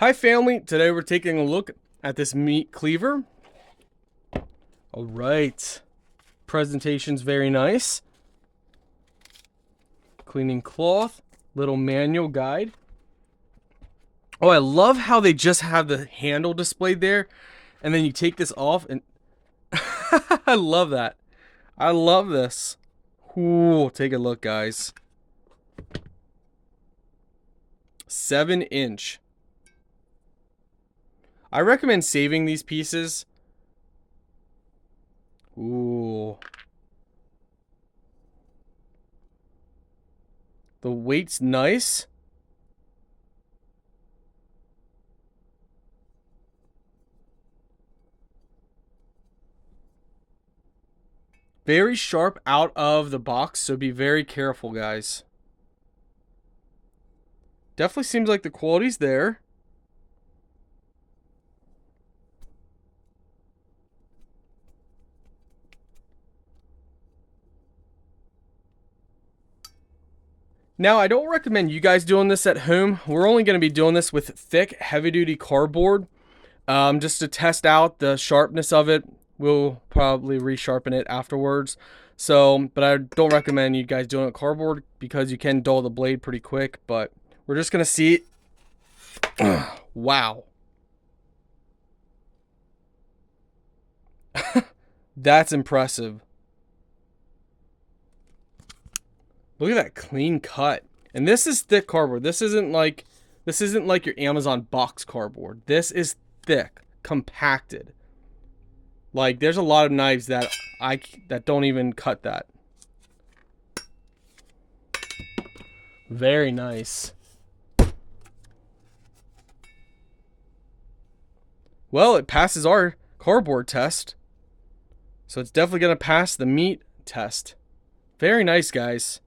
Hi family, today we're taking a look at this meat cleaver. All right, presentation's very nice. Cleaning cloth, little manual guide. Oh, I love how they just have the handle displayed there, and then you take this off and I love that. I love this. Ooh, take a look, guys. 7-inch. I recommend saving these pieces. Ooh. The weight's nice. Very sharp out of the box, so be very careful, guys. Definitely seems like the quality's there. Now, I don't recommend you guys doing this at home. We're only going to be doing this with thick, heavy-duty cardboard, just to test out the sharpness of it. We'll probably resharpen it afterwards. So, but I don't recommend you guys doing it cardboard because you can dull the blade pretty quick. But we're just going to see. Wow. That's impressive. Look at that clean cut. And this is thick cardboard. This isn't like your Amazon box cardboard. This is thick, compacted. Like there's a lot of knives that don't even cut that. Very nice. Well, it passes our cardboard test. So it's definitely going to pass the meat test. Very nice, guys.